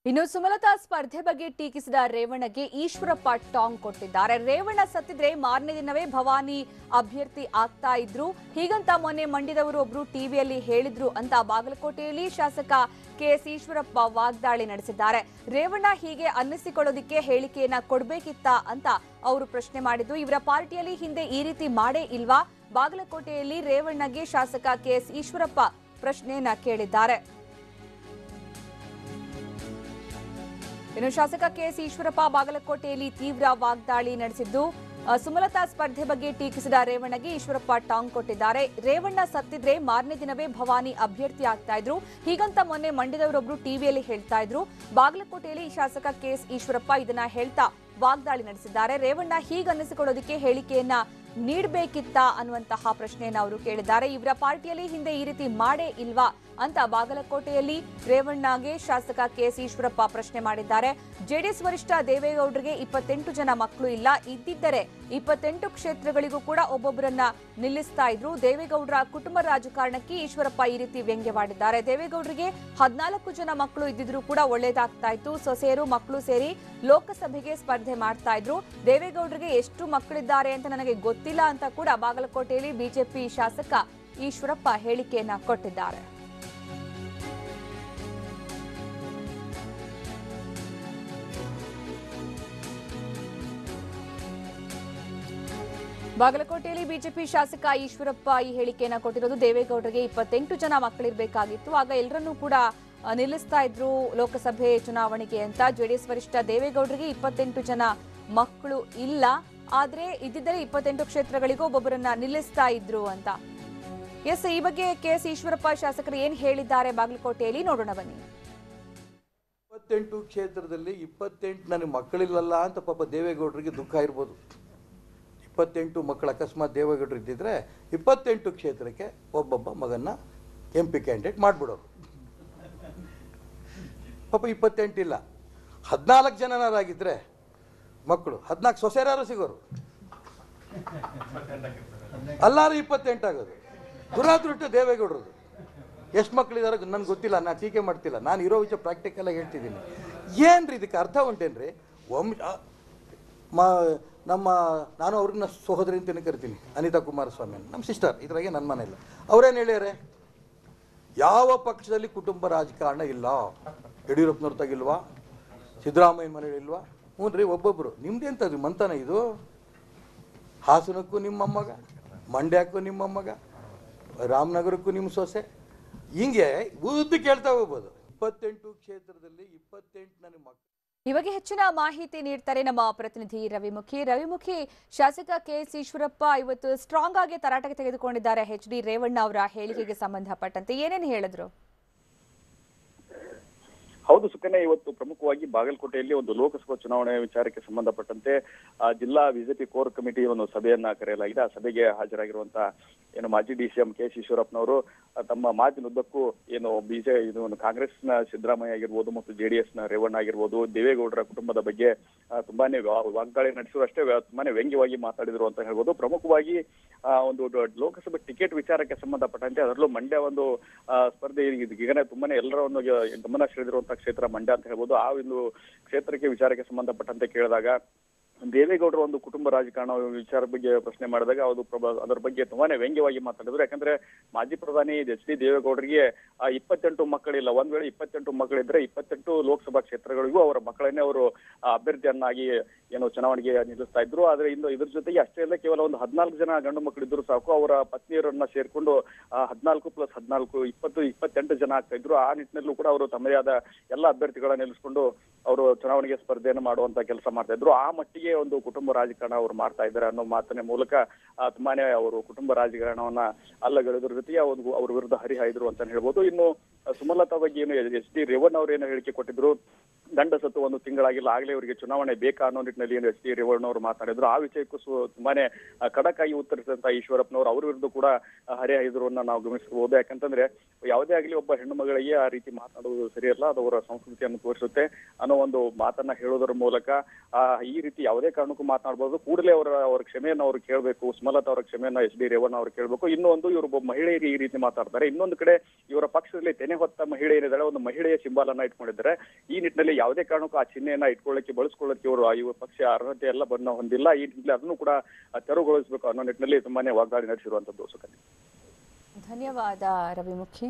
ಇನ್ನು ಸುಮಲತಾ ಸ್ಪರ್ಧೆ ಬಗ್ಗೆ ಟೀಕಿಸಿದ ರೇವಣ್ಣಗೆ ಈಶ್ವರಪ್ಪ ಟಾಂಗ್ ಕೊಟ್ಟಿದ್ದಾರೆ. ರೇವಣ್ಣ ಸತ್ತಿದ್ರೆ ಮಾರನೇ ದಿನವೇ ಭವಾನಿ ಅಭ್ಯರ್ಥಿ ಆಗ್ತಾ ಇದ್ರು, ಹೀಗಂತ ಮೊನ್ನೆ ಮಂಡ್ಯದವರು ಒಬ್ರು ಟಿವಿಯಲ್ಲಿ ಹೇಳಿದ್ರು ಅಂತ ಬಾಗಲಕೋಟೆಯಲ್ಲಿ ಶಾಸಕ ಕೆಎಸ್ ಈಶ್ವರಪ್ಪ ವಾಗ್ದಾಳಿ ನಡೆಸಿದ್ದಾರೆ. ರೇವಣ್ಣ ಹೀಗೆ ಅನ್ನಿಸಿಕೊಳ್ಳೋದಿಕ್ಕೆ ಹೇಳಿಕೆಯನ್ನ ಕೊಡ್ಬೇಕಿತ್ತ ಅಂತ ಅವರು ಪ್ರಶ್ನೆ ಮಾಡಿದ್ದು, ಇವರ ಪಾರ್ಟಿಯಲ್ಲಿ ಹಿಂದೆ ಈ ರೀತಿ ಮಾಡೇ ಇಲ್ವಾ? ಬಾಗಲಕೋಟೆಯಲ್ಲಿ ರೇವಣ್ಣಗೆ ಶಾಸಕ ಕೆಎಸ್ ಈಶ್ವರಪ್ಪ ಪ್ರಶ್ನೆಯನ್ನ ಕೇಳಿದ್ದಾರೆ. ಇನ್ನು ಶಾಸಕ ಕೆಎಸ್ ಈಶ್ವರಪ್ಪ ಬಾಗಲಕೋಟೆಯಲ್ಲಿ ತೀವ್ರ ವಾಗ್ದಾಳಿ ನಡೆಸಿದ್ದು, ಸುಮಲತಾ ಸ್ಪರ್ಧೆ ಬಗ್ಗೆ ಟೀಕಿಸಿದ ರೇವಣ್ಣಗೆ ಈಶ್ವರಪ್ಪ ಟಾಂಗ್ ಕೊಟ್ಟಿದ್ದಾರೆ. ರೇವಣ್ಣ ಸತ್ತಿದ್ರೆ ಮಾರನೇ ದಿನವೇ ಭವಾನಿ ಅಭ್ಯರ್ಥಿ ಆಗ್ತಾ ಇದ್ರು, ಹೀಗಂತ ಮೊನ್ನೆ ಮಂಡ್ಯದವರೊಬ್ರು ಟಿವಿಯಲ್ಲಿ ಹೇಳ್ತಾ ಇದ್ರು. ಬಾಗಲಕೋಟೆಯಲ್ಲಿ ಶಾಸಕ ಕೆಎಸ್ ಈಶ್ವರಪ್ಪ ಇದನ್ನ ಹೇಳ್ತಾ ವಾಗ್ದಾಳಿ ನಡೆಸಿದ್ದಾರೆ. ರೇವಣ್ಣ ಹೀಗನ್ನಿಸಿಕೊಳ್ಳೋದಕ್ಕೆ ಹೇಳಿಕೆಯನ್ನ ನೀಡಬೇಕಿತ್ತ ಅನ್ನುವಂತಹ ಪ್ರಶ್ನೆಯನ್ನ ಅವರು ಕೇಳಿದ್ದಾರೆ. ಇವರ ಪಾರ್ಟಿಯಲ್ಲಿ ಹಿಂದೆ ಈ ರೀತಿ ಮಾಡೇ ಇಲ್ವಾ ಅಂತ ಬಾಗಲಕೋಟೆಯಲ್ಲಿ ರೇವಣ್ಣಗೆ ಶಾಸಕ ಕೆಎಸ್ ಈಶ್ವರಪ್ಪ ಪ್ರಶ್ನೆ ಮಾಡಿದ್ದಾರೆ. ಜೆಡಿಎಸ್ ವರಿಷ್ಠ ದೇವೇಗೌಡರಿಗೆ 28 ಜನ ಮಕ್ಕಳು ಇಲ್ಲ, ಇದ್ದಿದ್ದರೆ 28 ಕ್ಷೇತ್ರಗಳಿಗೂ ಕೂಡ ಒಬ್ಬೊಬ್ಬರನ್ನ ನಿಲ್ಲಿಸ್ತಾ ಇದ್ರು. ದೇವೇಗೌಡರ ಕುಟುಂಬ ರಾಜಕಾರಣಕ್ಕೆ ಈಶ್ವರಪ್ಪ ಈ ರೀತಿ ವ್ಯಂಗ್ಯವಾಡಿದ್ದಾರೆ. ದೇವೇಗೌಡರಿಗೆ 14 ಜನ ಮಕ್ಕಳು ಇದ್ದಿದ್ರು ಕೂಡ ಒಳ್ಳೇದಾಗ್ತಾ ಇತ್ತು, ಸೊಸೆಯರು ಮಕ್ಕಳು ಸೇರಿ ಲೋಕಸಭೆಗೆ ಸ್ಪರ್ಧೆ ಮಾಡ್ತಾ ಇದ್ರು. ದೇವೇಗೌಡರಿಗೆ ಎಷ್ಟು ಮಕ್ಕಳಿದ್ದಾರೆ ಅಂತ ನನಗೆ ಗೊತ್ತಿಲ್ಲ ಅಂತ ಕೂಡ ಬಾಗಲಕೋಟೆಯಲ್ಲಿ ಬಿಜೆಪಿ ಶಾಸಕ ಈಶ್ವರಪ್ಪ ಹೇಳಿಕೆಯನ್ನ ಕೊಟ್ಟಿದ್ದಾರೆ. ಬಾಗಲಕೋಟೆಯಲ್ಲಿ ಬಿಜೆಪಿ ಶಾಸಕ ಈಶ್ವರಪ್ಪ ಈ ಹೇಳಿಕೆಯನ್ನ ಕೊಟ್ಟಿರೋದು. ದೇವೇಗೌಡರಿಗೆ 28 ಜನ ಮಕ್ಕಳಿರಬೇಕಾಗಿತ್ತು, ಆಗ ಎಲ್ಲರನ್ನೂ ಕೂಡ ನಿಲ್ಲಿಸ್ತಾ ಇದ್ರು ಲೋಕಸಭೆ ಚುನಾವಣೆಗೆ ಅಂತ. ಜೆಡಿಎಸ್ ವರಿಷ್ಠ ದೇವೇಗೌಡರಿಗೆ 28 ಜನ ಮಕ್ಕಳು ಇಲ್ಲ, ಆದ್ರೆ ಇದ್ದಿದ್ದರೆ 28 ಕ್ಷೇತ್ರಗಳಿಗೂ ಒಬ್ಬೊಬ್ಬರನ್ನ ನಿಲ್ಲಿಸ್ತಾ ಇದ್ರು ಅಂತ. ಎಸ್, ಈ ಬಗ್ಗೆ ಕೆಎಸ್ ಈಶ್ವರಪ್ಪ ಶಾಸಕರು ಏನ್ ಹೇಳಿದ್ದಾರೆ ಬಾಗಲಕೋಟೆಯಲ್ಲಿ ನೋಡೋಣ ಬನ್ನಿ. 28 ಕ್ಷೇತ್ರದಲ್ಲಿ 28 ನನಗೆ ಮಕ್ಕಳಿಲ್ಲಲ್ಲ ಅಂತ ಪಾಪ ದೇವೇಗೌಡರಿಗೆ ದುಃಖ ಇರ್ಬೋದು. 28 ಮಕ್ಕಳು ಅಕಸ್ಮಾತ್ ದೇವೇಗೌಡರು ಇದ್ದಿದ್ರೆ 28 ಕ್ಷೇತ್ರಕ್ಕೆ ಒಬ್ಬೊಬ್ಬ ಮಗನ್ನ MP ಕ್ಯಾಂಡಿಡೇಟ್ ಮಾಡಿಬಿಡೋರು. ಪಾಪ 28 ಇಲ್ಲ, 14 ಜನರಾಗಿದ್ದರೆ ಮಕ್ಕಳು 14 ಸೊಸೆರಾರು ಸಿಗೋರು, ಎಲ್ಲರೂ 28 ಆಗೋದು. ದುರಾದೃಷ್ಟ ದೇವೇಗೌಡರದು. ಎಷ್ಟು ಮಕ್ಕಳಿದಾರ ನನಗೆ ಗೊತ್ತಿಲ್ಲ, ನಾನು ಟೀಕೆ ಮಾಡ್ತಿಲ್ಲ, ನಾನು ಇರೋ ವಿಷಯ ಪ್ರಾಕ್ಟಿಕಲಾಗಿ ಹೇಳ್ತಿದ್ದೀನಿ. ಏನ್ರಿ ಇದಕ್ಕೆ ಅರ್ಥ ಉಂಟೇನ್ರಿ? ನಾನು ಅವ್ರನ್ನ ಸಹೋದರಿ ಅಂತಲೇ ಕರಿತೀನಿ, ಅನಿತಾ ಕುಮಾರಸ್ವಾಮಿ ನಮ್ಮ ಸಿಸ್ಟರ್, ಇದ್ರಾಗೆ ನನ್ನ ಮನೆ ಇಲ್ಲ. ಅವ್ರೇನು ಹೇಳ್ಯಾರೆ? ಯಾವ ಪಕ್ಷದಲ್ಲಿ ಕುಟುಂಬ ರಾಜಕಾರಣ ಇಲ್ಲ, ಯಡಿಯೂರಪ್ಪನವ್ರ ತಗಿಲ್ವಾ, ಸಿದ್ದರಾಮಯ್ಯ ಮನೆ ಇಲ್ವಾ? ಹ್ಞೂ ರೀ, ಒಬ್ಬೊಬ್ಬರು. ನಿಮ್ದೆಂತದ್ರಿ ಮಂತನ ಇದು? ಹಾಸನಕ್ಕೂ ನಿಮ್ಮ ಮೊಮ್ಮಗ, ಮಂಡ್ಯಕ್ಕೂ ನಿಮ್ಮ ಮೊಮ್ಮಗ, ರಾಮನಗರಕ್ಕೂ ನಿಮ್ಮ ಸೊಸೆ, ಹಿಂಗೆ ಉದ್ದು ಕೇಳ್ತಾ ಹೋಗ್ಬೋದು. 28 ಕ್ಷೇತ್ರದಲ್ಲಿ 28 ನನ್ನ ಮಕ್ಕಳು. ಈ ಬಗ್ಗೆ ಹೆಚ್ಚಿನ ಮಾಹಿತಿ ನೀಡ್ತಾರೆ ನಮ್ಮ ಪ್ರತಿನಿಧಿ ರವಿಮುಖಿ. ಶಾಸಕ ಕೆಎಸ್ ಈಶ್ವರಪ್ಪ ಇವತ್ತು ಸ್ಟ್ರಾಂಗ್ ಆಗಿ ತರಾಟೆಗೆ ತೆಗೆದುಕೊಂಡಿದ್ದಾರೆ HD ರೇವಣ್ಣ ಅವರ ಹೇಳಿಕೆಗೆ ಸಂಬಂಧಪಟ್ಟಂತೆ. ಏನೇನು ಹೇಳಿದ್ರು? ಹೌದು ಸುಕನ್ಯಾ, ಇವತ್ತು ಪ್ರಮುಖವಾಗಿ ಬಾಗಲಕೋಟೆಯಲ್ಲಿ ಒಂದು ಲೋಕಸಭಾ ಚುನಾವಣೆ ವಿಚಾರಕ್ಕೆ ಸಂಬಂಧಪಟ್ಟಂತೆ ಜಿಲ್ಲಾ ಬಿಜೆಪಿ ಕೋರ್ ಕಮಿಟಿ ಒಂದು ಸಭೆಯನ್ನ ಕರೆಯಲಾಗಿದೆ. ಆ ಸಭೆಗೆ ಹಾಜರಾಗಿರುವಂತಹ ಏನು ಮಾಜಿ DCM ಕೆಎಸ್ ಈಶ್ವರಪ್ಪನವರು ತಮ್ಮ ಮಾತಿನುದ್ದಕ್ಕೂ ಏನು ಕಾಂಗ್ರೆಸ್ನ ಸಿದ್ದರಾಮಯ್ಯ ಆಗಿರ್ಬೋದು ಮತ್ತು JDS ನ ರೇವಣ್ಣ ಆಗಿರ್ಬೋದು, ದೇವೇಗೌಡರ ಕುಟುಂಬದ ಬಗ್ಗೆ ತುಂಬಾನೇ ವಾಗ್ದಾಳಿ ನಡೆಸಿದ್ರು ಅಷ್ಟೇ, ತುಂಬಾನೇ ವ್ಯಂಗ್ಯವಾಗಿ ಮಾತಾಡಿದ್ರು ಅಂತ ಹೇಳ್ಬೋದು. ಪ್ರಮುಖವಾಗಿ ಒಂದು ಲೋಕಸಭೆ ಟಿಕೆಟ್ ವಿಚಾರಕ್ಕೆ ಸಂಬಂಧಪಟ್ಟಂತೆ, ಅದರಲ್ಲೂ ಮಂಡ್ಯ ಒಂದು ಸ್ಪರ್ಧೆ ಈಗನೇ ತುಂಬಾನೇ ಎಲ್ಲರ ಒಂದು ಗಮನ ಸೆಳೆದಿರುವಂತಹ ಕ್ಷೇತ್ರ ಮಂಡ್ಯ ಅಂತ ಹೇಳ್ಬೋದು. ಆ ಒಂದು ಕ್ಷೇತ್ರಕ್ಕೆ ವಿಚಾರಕ್ಕೆ ಸಂಬಂಧಪಟ್ಟಂತೆ ಕೇಳಿದಾಗ ದೇವೇಗೌಡರ ಒಂದು ಕುಟುಂಬ ರಾಜಕಾರಣ ವಿಚಾರ ಬಗ್ಗೆ ಪ್ರಶ್ನೆ ಮಾಡಿದಾಗ ಅದರ ಬಗ್ಗೆ ತುಂಬಾನೇ ವ್ಯಂಗ್ಯವಾಗಿ ಮಾತಾಡಿದ್ರು. ಯಾಕಂದ್ರೆ ಮಾಜಿ ಪ್ರಧಾನಿ HD ದೇವೇಗೌಡರಿಗೆ 28 ಮಕ್ಕಳಿಲ್ಲ. ಒಂದ್ ವೇಳೆ 28 ಮಕ್ಕಳಿದ್ರೆ 28 ಲೋಕಸಭಾ ಕ್ಷೇತ್ರಗಳಿಗೂ ಅವರ ಮಕ್ಕಳನ್ನೇ ಅವರು ಅಭ್ಯರ್ಥಿಯನ್ನಾಗಿ ಏನು ಚುನಾವಣೆಗೆ ನಿಲ್ಲಿಸ್ತಾ ಇದ್ರು. ಆದ್ರೆ ಇದ್ರ ಜೊತೆಗೆ ಅಷ್ಟೇ ಅಲ್ಲ, ಕೇವಲ ಒಂದು 14 ಜನ ಗಂಡು ಮಕ್ಕಳಿದ್ರು ಸಾಕು, ಅವರ ಪತ್ನಿಯರನ್ನ ಸೇರ್ಕೊಂಡು 14 + 14 28 ಜನ ಆಗ್ತಾ ಇದ್ರು. ಆ ನಿಟ್ಟಿನಲ್ಲೂ ಕೂಡ ಅವರು ತಮ್ಮದೇ ಆದ ಎಲ್ಲ ಅಭ್ಯರ್ಥಿಗಳನ್ನ ನಿಲ್ಲಿಸ್ಕೊಂಡು ಅವರು ಚುನಾವಣೆಗೆ ಸ್ಪರ್ಧೆಯನ್ನು ಮಾಡುವಂತ ಕೆಲಸ ಮಾಡ್ತಾ ಇದ್ರು. ಆ ಮಟ್ಟಿಗೆ ಒಂದು ಕುಟುಂಬ ರಾಜಕಾರಣ ಅವರು ಮಾಡ್ತಾ ಇದ್ದಾರೆ ಅನ್ನೋ ಮಾತಿನ ಮೂಲಕ ತುಂಬಾನೇ ಅವರು ಕುಟುಂಬ ರಾಜಕಾರಣವನ್ನ ಅಲ್ಲಗಳೆದ್ರ ಜೊತೆಗೆ ಅವ್ರ ವಿರುದ್ಧ ಹರಿಹಾಯ್ದ್ರು ಅಂತ ಹೇಳ್ಬೋದು. ಇನ್ನು ಸುಮಲತಾ ಬಗ್ಗೆ ಏನು HD ರೇವಣ್ಣ ಅವರು ಏನೋ ಹೇಳಿಕೆ ಕೊಟ್ಟಿದ್ರು, ದಂಡ ಸತ್ತು 1 ತಿಂಗಳಾಗಿಲ್ಲ, ಆಗ್ಲೇ ಇವರಿಗೆ ಚುನಾವಣೆ ಬೇಕಾ ಅನ್ನೋ ನಿಟ್ಟಿನಲ್ಲಿ ಏನು ಎಚ್ ಡಿ ರೇವಣ್ಣವರು ಮಾತಾಡಿದ್ರು. ಆ ವಿಷಯಕ್ಕೂ ತುಂಬಾನೇ ಖಡಕ್ ಆಗಿ ಉತ್ತರಿಸಿದಂತ ಈಶ್ವರಪ್ಪನವರು ಅವ್ರ ವಿರುದ್ಧ ಕೂಡ ಹರಿಹಾಯ್ದ್ರನ್ನ ನಾವು ಗಮನಿಸಬಹುದು. ಯಾಕಂತಂದ್ರೆ ಯಾವುದೇ ಆಗಲಿ ಒಬ್ಬ ಹೆಣ್ಣು ಮಗಳಿಗೆ ಆ ರೀತಿ ಮಾತನಾಡುವುದು ಸರಿಯಲ್ಲ, ಅದು ಅವರ ಸಂಸ್ಕೃತಿಯನ್ನು ತೋರಿಸುತ್ತೆ ಅನ್ನೋ ಒಂದು ಮಾತನ್ನ ಹೇಳೋದ್ರ ಮೂಲಕ ಈ ರೀತಿ ಯಾವುದೇ ಕಾರಣಕ್ಕೂ ಮಾತನಾಡಬಹುದು. ಕೂಡಲೇ ಅವರ ಕ್ಷಮೆಯನ್ನು ಅವ್ರು ಕೇಳಬೇಕು, ಸುಮಲತಾ ಅವರ ಕ್ಷಮೆಯನ್ನ ಎಚ್ ಡಿ ರೇವಣ್ಣ ಅವ್ರು ಕೇಳಬೇಕು. ಇನ್ನೊಂದು ಇವರು ಮಹಿಳೆಯರಿಗೆ ಈ ರೀತಿ ಮಾತಾಡ್ತಾರೆ, ಇನ್ನೊಂದು ಕಡೆ ಇವರ ಪಕ್ಷದಲ್ಲಿ ತೆನೆ ಹೊತ್ತ ಮಹಿಳೆ ಏನಿದ್ದಾಳೆ, ಒಂದು ಮಹಿಳೆಯ ಸಿಂಬಲ್ ಇಟ್ಕೊಂಡಿದ್ದಾರೆ. ಈ ನಿಟ್ಟಿನಲ್ಲಿ ಯಾವುದೇ ಕಾರಣಕ್ಕೂ ಆ ಚಿಹ್ನೆಯನ್ನ ಇಟ್ಕೊಳ್ಳಕ್ಕೆ ಬಳಸ್ಕೊಳ್ಳಕ್ಕೆ ಇವರು ಪಕ್ಷ ಅರ್ಹತೆ ಎಲ್ಲ ಹೊಂದಿಲ್ಲ. ಈ ನಿಟ್ಟಿನಲ್ಲಿ ಅದನ್ನು ಕೂಡ ತೆರವುಗೊಳಿಸಬೇಕು ಅನ್ನೋ ನಿಟ್ಟಿನಲ್ಲಿ ತುಂಬಾನೇ ವಾಗ್ದಾಳಿ ನಡೆಸಿರುವಂತದ್ದು. ಧನ್ಯವಾದ ರವಿಮುಖಿ.